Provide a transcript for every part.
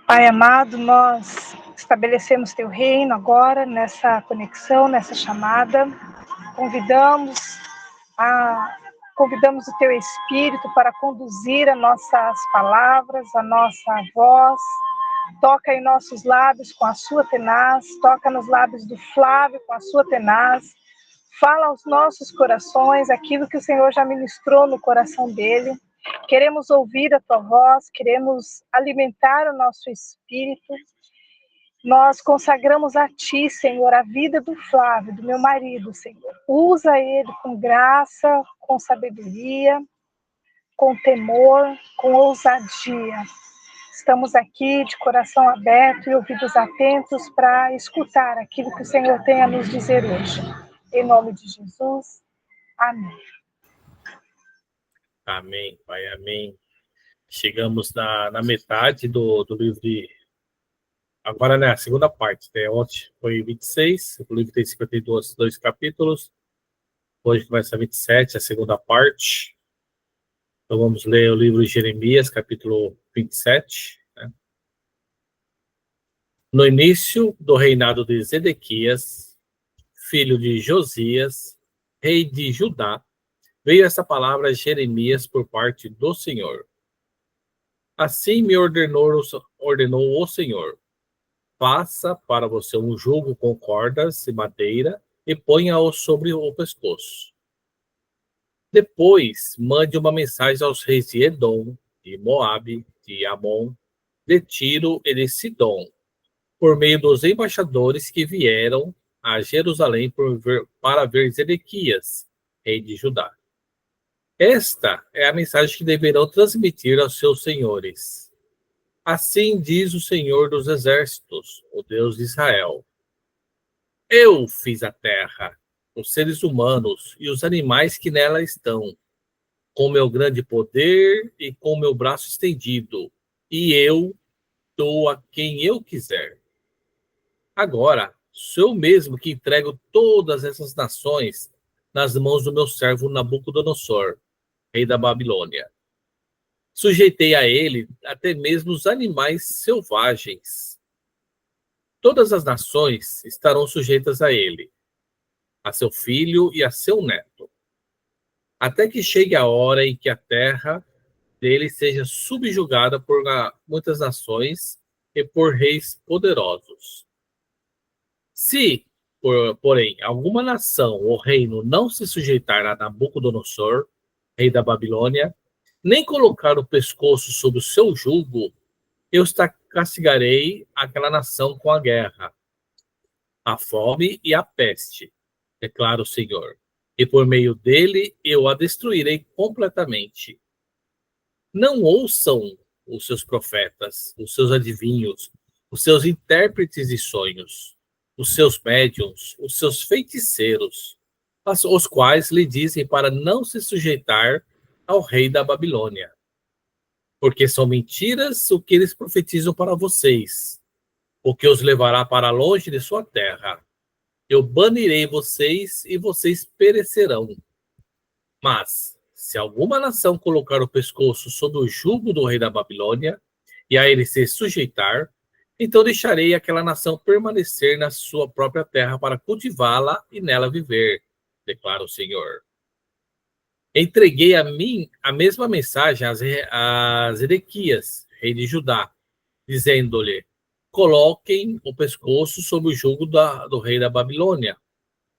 Pai amado, nós estabelecemos Teu reino agora, nessa conexão, nessa chamada. Convidamos o Teu Espírito para conduzir as nossas palavras, a nossa voz. Toca em nossos lábios com a Sua tenaz, toca nos lábios do Flávio com a Sua tenaz. Fala aos nossos corações aquilo que o Senhor já ministrou no coração dele. Queremos ouvir a Tua voz, queremos alimentar o nosso espírito. Nós consagramos a Ti, Senhor, a vida do Flávio, do meu marido, Senhor. Usa ele com graça, com sabedoria, com temor, com ousadia. Estamos aqui de coração aberto e ouvidos atentos para escutar aquilo que o Senhor tem a nos dizer hoje. Em nome de Jesus, amém. Amém, Pai, amém. Chegamos na metade do livro de... Agora, né, a segunda parte, né? Ontem foi 26, o livro tem 52 capítulos. Hoje começa 27, a segunda parte. Então vamos ler o livro de Jeremias, capítulo 27. Né? No início do reinado de Zedequias, filho de Josias, rei de Judá, veio essa palavra a Jeremias por parte do Senhor. Assim me ordenou o Senhor. Faça para você um jugo com cordas e madeira e ponha-o sobre o pescoço. Depois, mande uma mensagem aos reis de Edom, de Moabe, de Amon, de Tiro e de Sidom, por meio dos embaixadores que vieram a Jerusalém para ver Zedequias, rei de Judá. Esta é a mensagem que deverão transmitir aos seus senhores. Assim diz o Senhor dos Exércitos, o Deus de Israel. Eu fiz a terra, os seres humanos e os animais que nela estão, com meu grande poder e com meu braço estendido, e eu dou a quem eu quiser. Agora, sou eu mesmo que entrego todas essas nações nas mãos do meu servo Nabucodonosor, rei da Babilônia. Sujeitei a ele até mesmo os animais selvagens. Todas as nações estarão sujeitas a ele, a seu filho e a seu neto, até que chegue a hora em que a terra dele seja subjugada por muitas nações e por reis poderosos. Se, porém, alguma nação ou reino não se sujeitar a Nabucodonosor, rei da Babilônia, nem colocar o pescoço sob o seu jugo, eu castigarei aquela nação com a guerra, a fome e a peste, declara o Senhor. E por meio dele eu a destruirei completamente. Não ouçam os seus profetas, os seus adivinhos, os seus intérpretes de sonhos, os seus médiuns, os seus feiticeiros, os quais lhe dizem para não se sujeitar ao rei da Babilônia. Porque são mentiras o que eles profetizam para vocês, o que os levará para longe de sua terra. Eu banirei vocês e vocês perecerão. Mas, se alguma nação colocar o pescoço sob o jugo do rei da Babilônia, e a ele se sujeitar, então deixarei aquela nação permanecer na sua própria terra para cultivá-la e nela viver, declara o Senhor. Entreguei a mim a mesma mensagem a Zedequias, rei de Judá, dizendo-lhe: coloquem o pescoço sob o jugo do rei da Babilônia.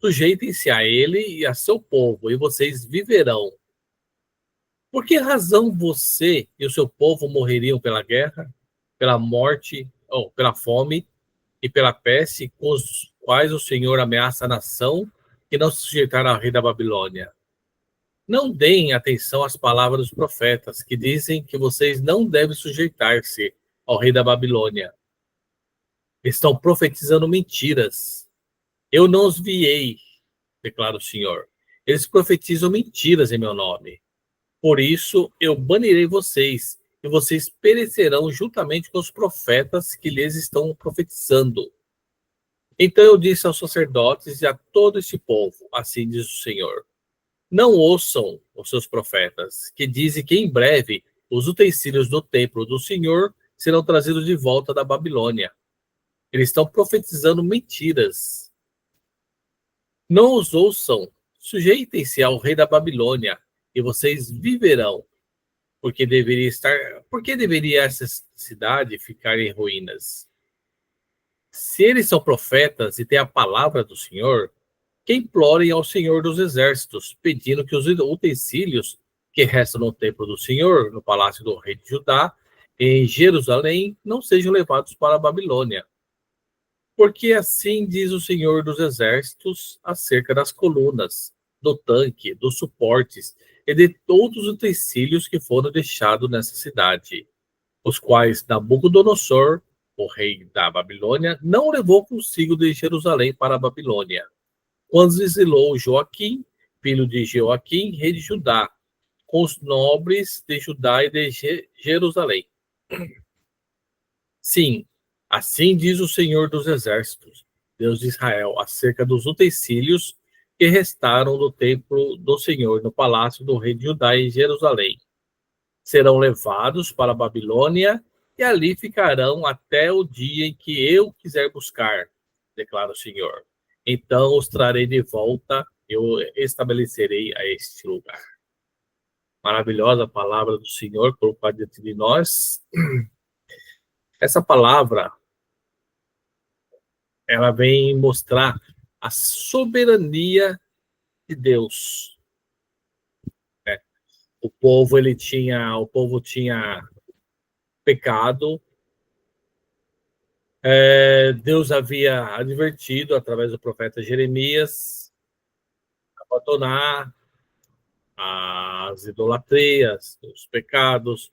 Sujeitem-se a ele e a seu povo, e vocês viverão. Por que razão você e o seu povo morreriam pela guerra, pela morte, ou pela fome e pela peste, com os quais o Senhor ameaça a nação que não se sujeitar ao rei da Babilônia? Não deem atenção às palavras dos profetas, que dizem que vocês não devem sujeitar-se ao rei da Babilônia. Estão profetizando mentiras. Eu não os viei, declara o Senhor. Eles profetizam mentiras em meu nome. Por isso, eu banirei vocês, e vocês perecerão juntamente com os profetas que lhes estão profetizando. Então eu disse aos sacerdotes e a todo este povo, assim diz o Senhor: não ouçam os seus profetas, que dizem que em breve os utensílios do templo do Senhor serão trazidos de volta da Babilônia. Eles estão profetizando mentiras. Não os ouçam, sujeitem-se ao rei da Babilônia, e vocês viverão. Por que deveria essa cidade ficar em ruínas? Se eles são profetas e têm a palavra do Senhor, que implorem ao Senhor dos Exércitos, pedindo que os utensílios que restam no templo do Senhor, no palácio do rei de Judá, em Jerusalém, não sejam levados para a Babilônia. Porque assim diz o Senhor dos Exércitos acerca das colunas, do tanque, dos suportes e de todos os utensílios que foram deixados nessa cidade, os quais Nabucodonosor, o rei da Babilônia, não levou consigo de Jerusalém para a Babilônia, quando exilou Joaquim, filho de Joaquim, rei de Judá, com os nobres de Judá e de Jerusalém. Sim, assim diz o Senhor dos Exércitos, Deus de Israel, acerca dos utensílios que restaram do templo do Senhor, no palácio do rei de Judá em Jerusalém. Serão levados para a Babilônia e ali ficarão até o dia em que eu quiser buscar, declara o Senhor. Então os trarei de volta, eu estabelecerei a este lugar. Maravilhosa palavra do Senhor colocada diante de nós. Essa palavra, ela vem mostrar a soberania de Deus. O povo tinha pecado. Deus havia advertido através do profeta Jeremias abandonar as idolatrias, os pecados,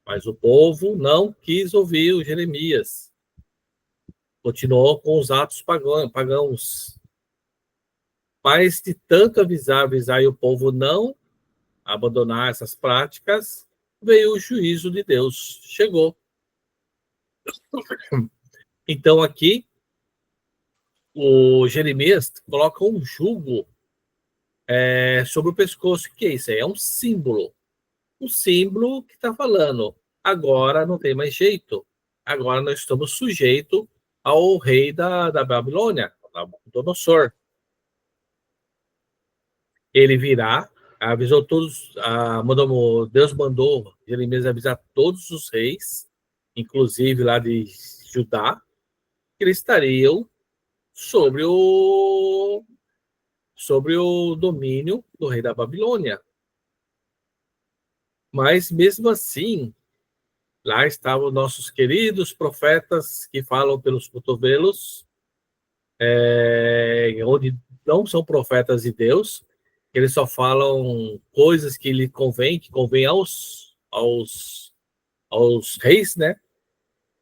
mas o povo não quis ouvir o Jeremias. Continuou com os atos pagãos. Mas de tanto avisar o povo não abandonar essas práticas, veio o juízo de Deus. Chegou. Então aqui, o Jeremias coloca um jugo sobre o pescoço. O que é isso aí? É um símbolo. Um símbolo que está falando, agora não tem mais jeito. Agora nós estamos sujeitos ao rei da Babilônia, Nabucodonosor. Ele virá, avisou todos, Deus mandou Jeremias avisar todos os reis, inclusive lá de Judá, que eles estariam sobre o domínio do rei da Babilônia. Mas mesmo assim, lá estavam nossos queridos profetas que falam pelos cotovelos, onde não são profetas de Deus, eles só falam coisas que lhe convém, que convém aos reis, né?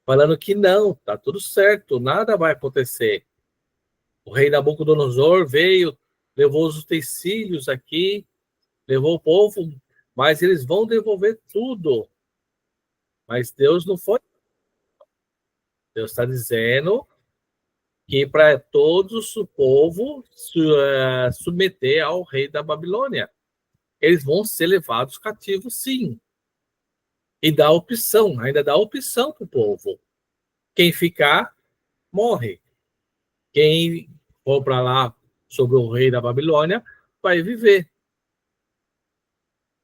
Falando que não, tá tudo certo, nada vai acontecer. O rei Nabucodonosor veio, levou os utensílios aqui, levou o povo, mas eles vão devolver tudo. Mas Deus não foi. Deus está dizendo que para todos o povo submeter ao rei da Babilônia. Eles vão ser levados cativos, sim. E dá opção, ainda dá opção para o povo. Quem ficar, morre. Quem for para lá sobre o rei da Babilônia, vai viver.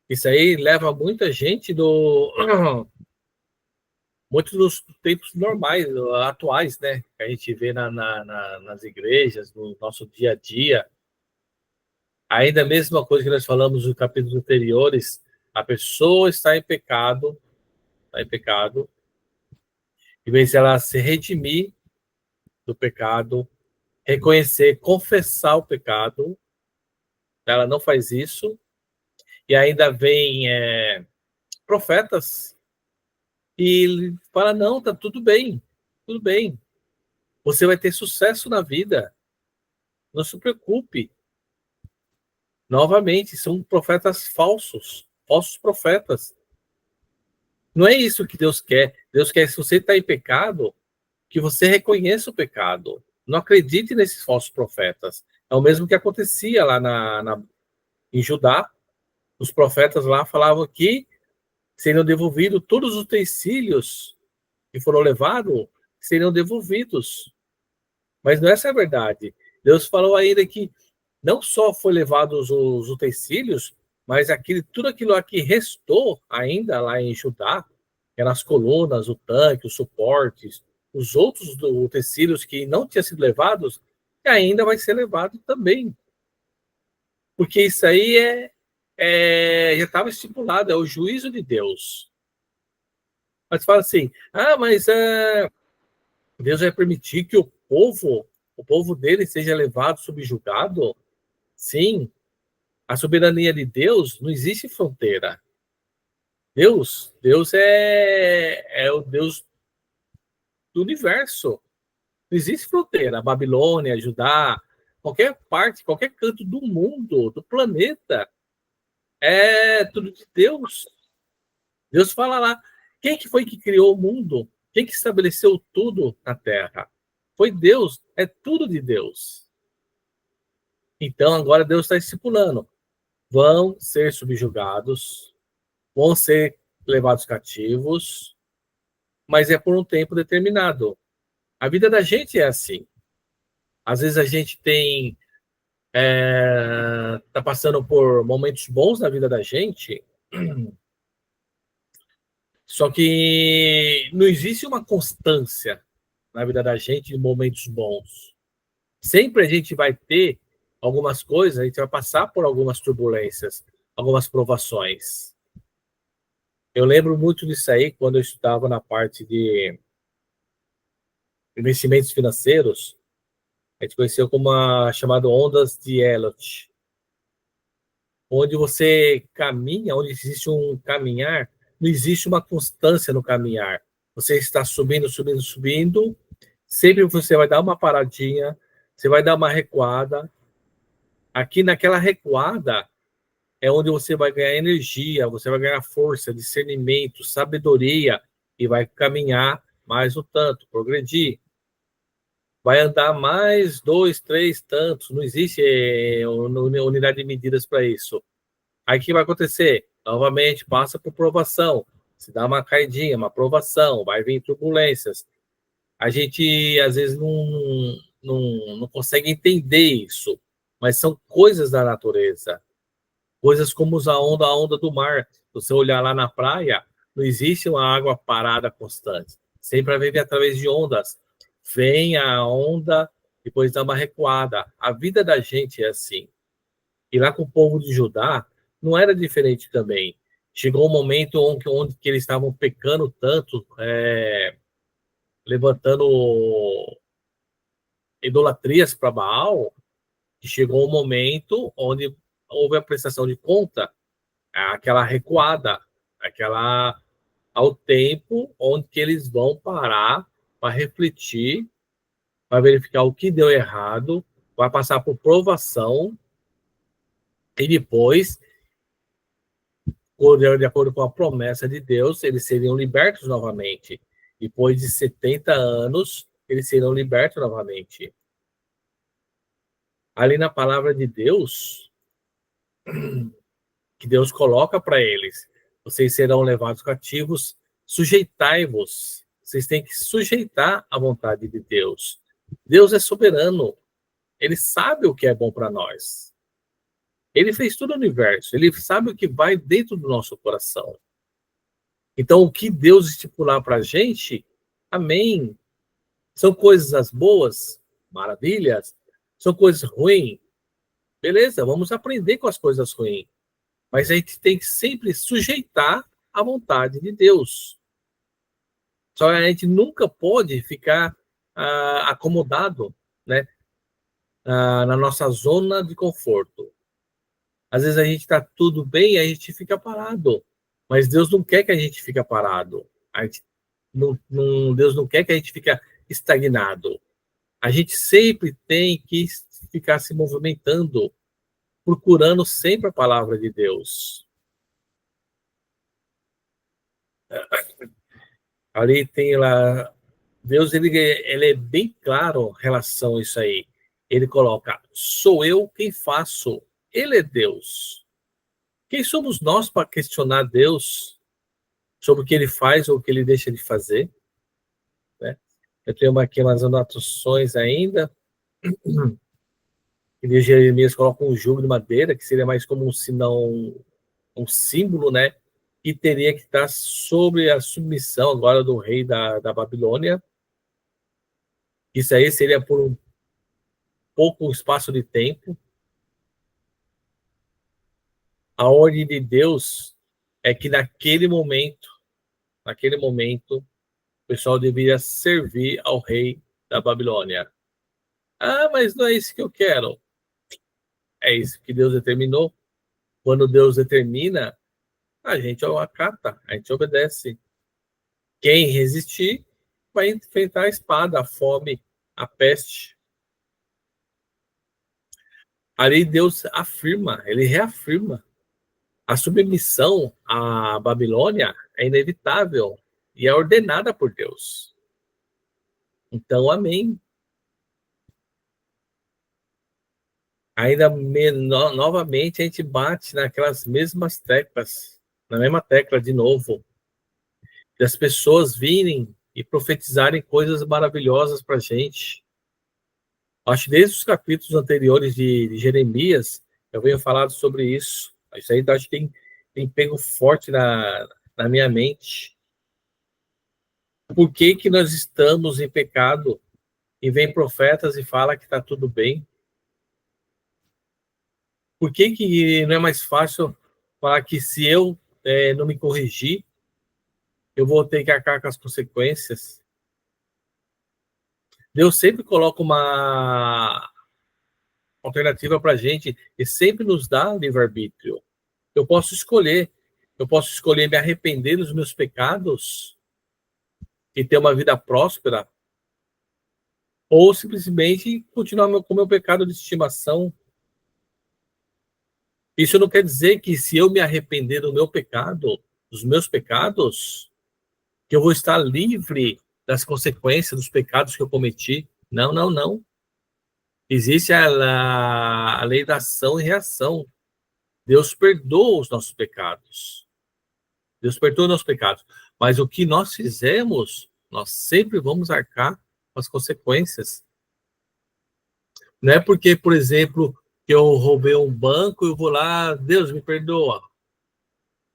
Isso aí leva muita gente muitos dos tempos normais, atuais, né? Que a gente vê nas igrejas, no nosso dia a dia. Ainda a mesma coisa que nós falamos nos capítulos anteriores, a pessoa está em pecado, em vez de ela se redimir do pecado, reconhecer, confessar o pecado, ela não faz isso, e ainda vem profetas e fala, não, tá tudo bem, você vai ter sucesso na vida, não se preocupe. Novamente, são profetas falsos profetas. Não é isso que Deus quer. Deus quer, se você está em pecado, que você reconheça o pecado. Não acredite nesses falsos profetas. É o mesmo que acontecia lá em Judá. Os profetas lá falavam que seriam devolvidos todos os utensílios que foram levados, seriam devolvidos. Mas não é essa a verdade. Deus falou ainda que não só foi levados os utensílios, mas tudo aquilo lá que restou ainda lá em Judá, que eram as colunas, o tanque, os suportes, os outros utensílios que não tinham sido levados, ainda vai ser levado também. Porque isso aí já estava estipulado, é o juízo de Deus. Mas fala assim, mas Deus vai permitir que o povo dele seja levado, subjugado? Sim, a soberania de Deus não existe fronteira. Deus é o Deus do universo. Não existe fronteira. Babilônia, Judá, qualquer parte, qualquer canto do mundo, do planeta, é tudo de Deus. Deus fala lá, quem que foi que criou o mundo? Quem que estabeleceu tudo na Terra? Foi Deus, é tudo de Deus. Então agora Deus está estipulando, vão ser subjugados, vão ser levados cativos, mas é por um tempo determinado. A vida da gente é assim. Às vezes a gente tá passando por momentos bons na vida da gente, só que não existe uma constância na vida da gente em momentos bons. Sempre a gente vai ter algumas coisas, a gente vai passar por algumas turbulências, algumas provações. Eu lembro muito disso aí quando eu estudava na parte de investimentos financeiros. A gente conheceu como chamado ondas de Elliott, onde você caminha, onde existe um caminhar, não existe uma constância no caminhar. Você está subindo, subindo, subindo, sempre você vai dar uma paradinha, você vai dar uma recuada. Aqui naquela recuada é onde você vai ganhar energia, você vai ganhar força, discernimento, sabedoria e vai caminhar mais um tanto, progredir. Vai andar mais 2, 3 tantos, não existe unidade de medidas para isso. Aí o que vai acontecer? Novamente, passa por provação, se dá uma caidinha, uma provação, vai vir turbulências. A gente, às vezes, não consegue entender isso, mas são coisas da natureza. Coisas como a onda do mar. Se você olhar lá na praia, não existe uma água parada constante. Sempre vai vir através de ondas. Vem a onda, depois dá uma recuada. A vida da gente é assim. E lá com o povo de Judá, não era diferente também. Chegou um momento onde que eles estavam pecando tanto, levantando idolatrias para Baal, que chegou um momento onde houve a prestação de conta, aquela recuada, ao tempo onde que eles vão parar para refletir, para verificar o que deu errado, vai passar por provação e depois, de acordo com a promessa de Deus, eles seriam libertos novamente. Depois de 70 anos, eles serão libertos novamente. Ali na palavra de Deus, que Deus coloca para eles, vocês serão levados cativos, sujeitai-vos. Vocês têm que sujeitar à vontade de Deus. Deus é soberano. Ele sabe o que é bom para nós. Ele fez todo o universo. Ele sabe o que vai dentro do nosso coração. Então, o que Deus estipular para a gente, amém. São coisas boas, maravilhas. São coisas ruins. Beleza, vamos aprender com as coisas ruins. Mas a gente tem que sempre sujeitar à vontade de Deus. Só que a gente nunca pode ficar acomodado, né, na nossa zona de conforto. Às vezes a gente está tudo bem e a gente fica parado. Mas Deus não quer que a gente fique parado. Deus não quer que a gente fique estagnado. A gente sempre tem que ficar se movimentando, procurando sempre a palavra de Deus. Ali tem lá Deus ele é bem claro em relação a isso aí. Ele coloca, sou eu quem faço, ele é Deus. Quem somos nós para questionar Deus sobre o que ele faz ou o que ele deixa de fazer? Né? Eu tenho aqui umas anotações ainda. E Jeremias coloca um jugo de madeira, que seria mais como um sinal, um símbolo, né? Que teria que estar sobre a submissão agora do rei da Babilônia. Isso aí seria por um pouco espaço de tempo. A ordem de Deus é que naquele momento, o pessoal deveria servir ao rei da Babilônia. Ah, mas não é isso que eu quero. É isso que Deus determinou. Quando Deus determina, a gente acata, a gente obedece. Quem resistir vai enfrentar a espada, a fome, a peste. Ali Deus afirma, ele reafirma. A submissão à Babilônia é inevitável e é ordenada por Deus. Então, amém. Ainda novamente a gente bate naquelas mesmas teclas, na mesma tecla de novo, das pessoas virem e profetizarem coisas maravilhosas para a gente. Acho que desde os capítulos anteriores de Jeremias, eu venho falando sobre isso. Isso aí acho que tem pego forte na minha mente. Por que nós estamos em pecado e vem profetas e fala que está tudo bem? Por que não é mais fácil falar que se eu não me corrigir, eu vou ter que arcar com as consequências? Deus sempre coloca uma alternativa para a gente e sempre nos dá livre-arbítrio. Eu posso escolher me arrepender dos meus pecados e ter uma vida próspera, ou simplesmente continuar com o meu pecado de estimação. Isso não quer dizer que se eu me arrepender do meu pecado, dos meus pecados, que eu vou estar livre das consequências dos pecados que eu cometi. Não, não, não. Existe a lei da ação e reação. Deus perdoa os nossos pecados. Deus perdoa os nossos pecados. Mas o que nós fizemos, nós sempre vamos arcar com as consequências. Não é porque, por exemplo, que eu roubei um banco, eu vou lá, Deus me perdoa.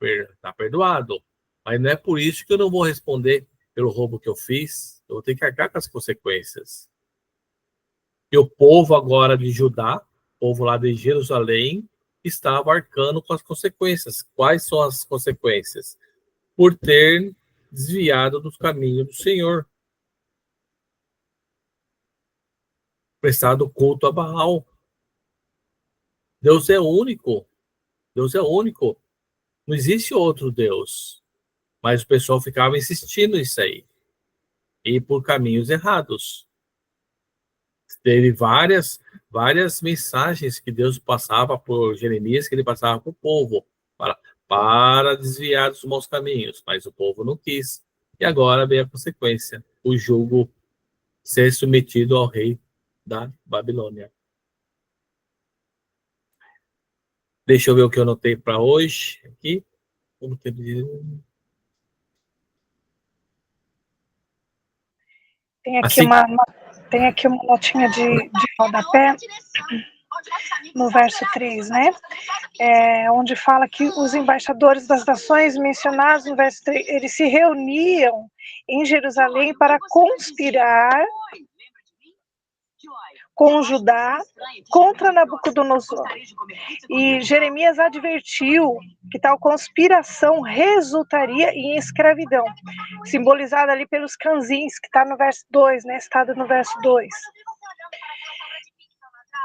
Está perdoado. Mas não é por isso que eu não vou responder pelo roubo que eu fiz. Eu vou ter que arcar com as consequências. E o povo agora de Judá, o povo lá de Jerusalém, estava arcando com as consequências. Quais são as consequências? Por ter desviado do caminho do Senhor. Prestado culto a Baal. Deus é único. Deus é único. Não existe outro Deus. Mas o pessoal ficava insistindo nisso aí. E por caminhos errados. Teve várias mensagens que Deus passava por Jeremias, que ele passava para o povo, para desviar dos maus caminhos, mas o povo não quis. E agora vem a consequência, o jugo ser submetido ao rei da Babilônia. Deixa eu ver o que eu anotei para hoje aqui. Tem aqui uma notinha de rodapé, no verso 3, né? Onde fala que os embaixadores das nações mencionados no verso 3, eles se reuniam em Jerusalém para conspirar com Judá contra Nabucodonosor. E Jeremias advertiu que tal conspiração resultaria em escravidão, simbolizada ali pelos canzins, que está no verso 2, né? Citado no verso 2.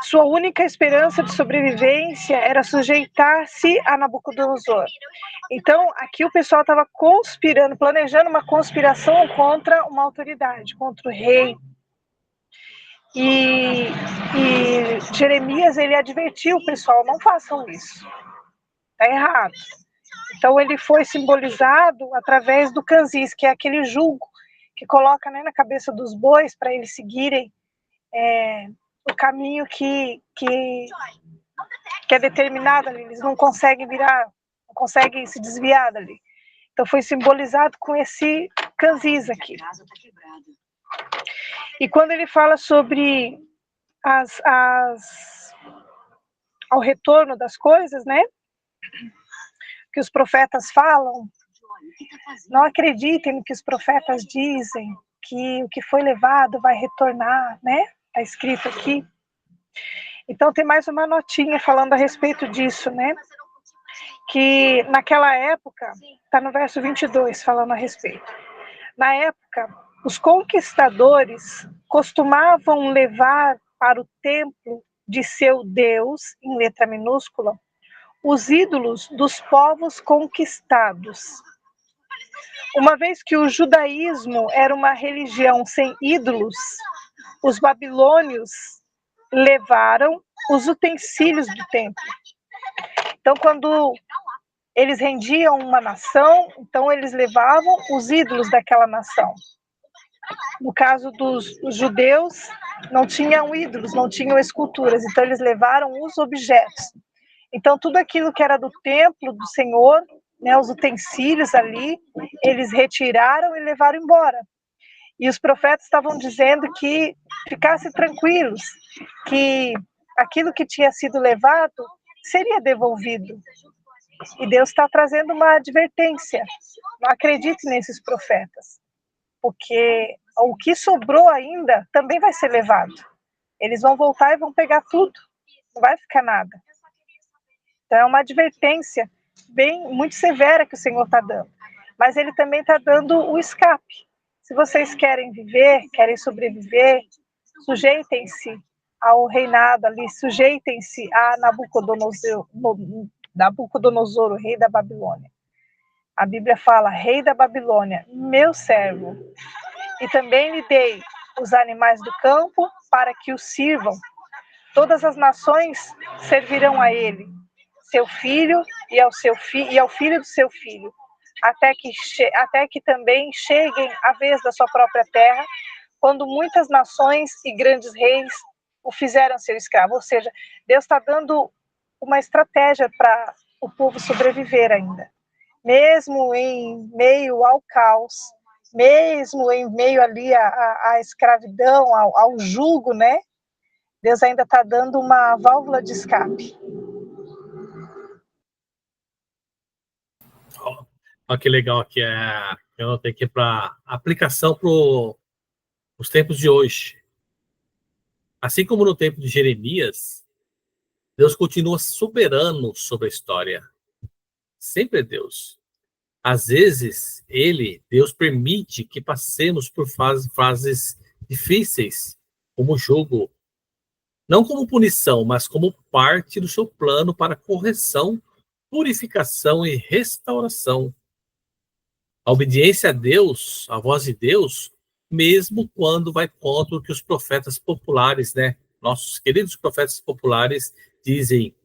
Sua única esperança de sobrevivência era sujeitar-se a Nabucodonosor. Então, aqui o pessoal estava conspirando, planejando uma conspiração contra uma autoridade, contra o rei. E Jeremias, ele advertiu o pessoal, não façam isso, está errado. Então ele foi simbolizado através do canzis, que é aquele jugo que coloca, né, na cabeça dos bois para eles seguirem o caminho que é determinado ali. Eles não conseguem virar, não conseguem se desviar dali. Então foi simbolizado com esse canzis aqui. E quando ele fala sobre ao retorno das coisas, né, que os profetas falam, não acreditem no que os profetas dizem, que o que foi levado vai retornar, né? Está escrito aqui. Então tem mais uma notinha falando a respeito disso, né? Que naquela época, está no verso 22 falando a respeito. Na época, os conquistadores costumavam levar para o templo de seu Deus, em letra minúscula, os ídolos dos povos conquistados. Uma vez que o judaísmo era uma religião sem ídolos, os babilônios levaram os utensílios do templo. Então, quando eles rendiam uma nação, então eles levavam os ídolos daquela nação. No caso dos judeus, não tinham ídolos, não tinham esculturas, então eles levaram os objetos. Então, tudo aquilo que era do templo do Senhor, né, os utensílios ali, eles retiraram e levaram embora. E os profetas estavam dizendo que ficassem tranquilos, que aquilo que tinha sido levado seria devolvido. E Deus está trazendo uma advertência. Não acredite nesses profetas, porque o que sobrou ainda também vai ser levado. Eles vão voltar e vão pegar tudo. Não vai ficar nada. Então é uma advertência muito severa que o Senhor está dando. Mas Ele também está dando o escape. Se vocês querem viver, querem sobreviver, sujeitem-se ao reinado ali, sujeitem-se a Nabucodonosor, o rei da Babilônia. A Bíblia fala, rei da Babilônia, meu servo. E também lhe dei os animais do campo para que o sirvam. Todas as nações servirão a ele, seu filho e ao filho do seu filho, até que também cheguem a vez da sua própria terra, quando muitas nações e grandes reis o fizeram seu escravo. Ou seja, Deus está dando uma estratégia para o povo sobreviver ainda. Mesmo em meio ao caos, mesmo em meio ali à escravidão, ao jugo, né? Deus ainda está dando uma válvula de escape. Olha que legal que eu notei aqui para aplicação para os tempos de hoje. Assim como no tempo de Jeremias, Deus continua soberano sobre a história. Sempre é Deus. Às vezes, Deus permite que passemos por fases difíceis, como jugo, não como punição, mas como parte do seu plano para correção, purificação e restauração. A obediência a Deus, a voz de Deus, mesmo quando vai contra o que os profetas populares, né, nossos queridos profetas populares dizem,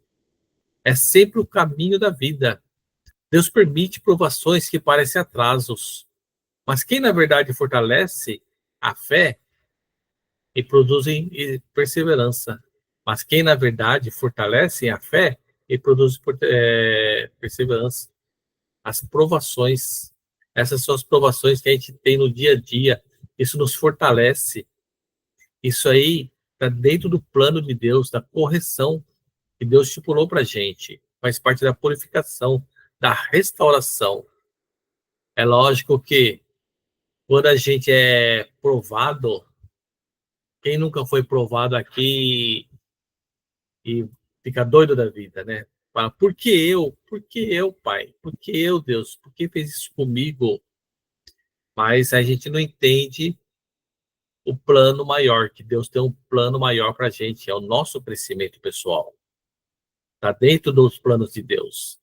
é sempre o caminho da vida. Deus permite provações que parecem atrasos, mas quem na verdade fortalece a fé e produzem perseverança. Mas quem na verdade fortalece a fé e produz perseverança. As provações, essas são as provações que a gente tem no dia a dia. Isso nos fortalece. Isso aí está dentro do plano de Deus, da correção que Deus estipulou para a gente. Faz parte da purificação, da restauração. É lógico que quando a gente é provado, quem nunca foi provado aqui e fica doido da vida, né? Fala, por que eu? Por que eu, pai? Por que eu, Deus? Por que fez isso comigo? Mas a gente não entende o plano maior, que Deus tem um plano maior para a gente, é o nosso crescimento pessoal. Está dentro dos planos de Deus.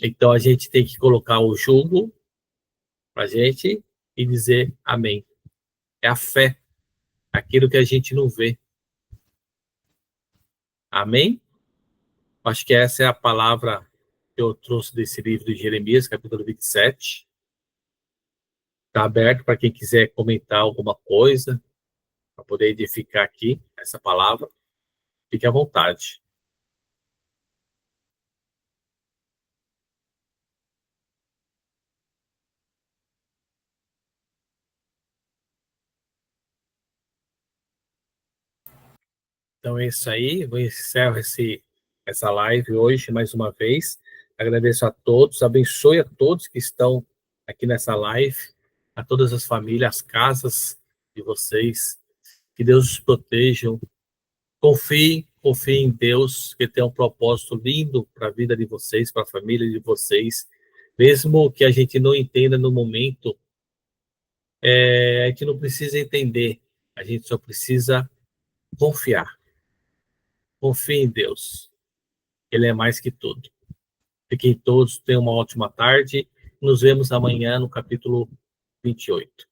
Então a gente tem que colocar o jugo para a gente e dizer amém. É a fé, aquilo que a gente não vê. Amém? Acho que essa é a palavra que eu trouxe desse livro de Jeremias, capítulo 27. Está aberto para quem quiser comentar alguma coisa, para poder edificar aqui essa palavra. Fique à vontade. Então é isso aí, eu encerro essa live hoje mais uma vez. Agradeço a todos, abençoe a todos que estão aqui nessa live, a todas as famílias, as casas de vocês. Que Deus os proteja. Confiem em Deus, que tem um propósito lindo para a vida de vocês, para a família de vocês. Mesmo que a gente não entenda no momento, a gente não precisa entender, a gente só precisa confiar. Confie em Deus. Ele é mais que tudo. Fiquem todos, tenham uma ótima tarde. Nos vemos amanhã no capítulo 28.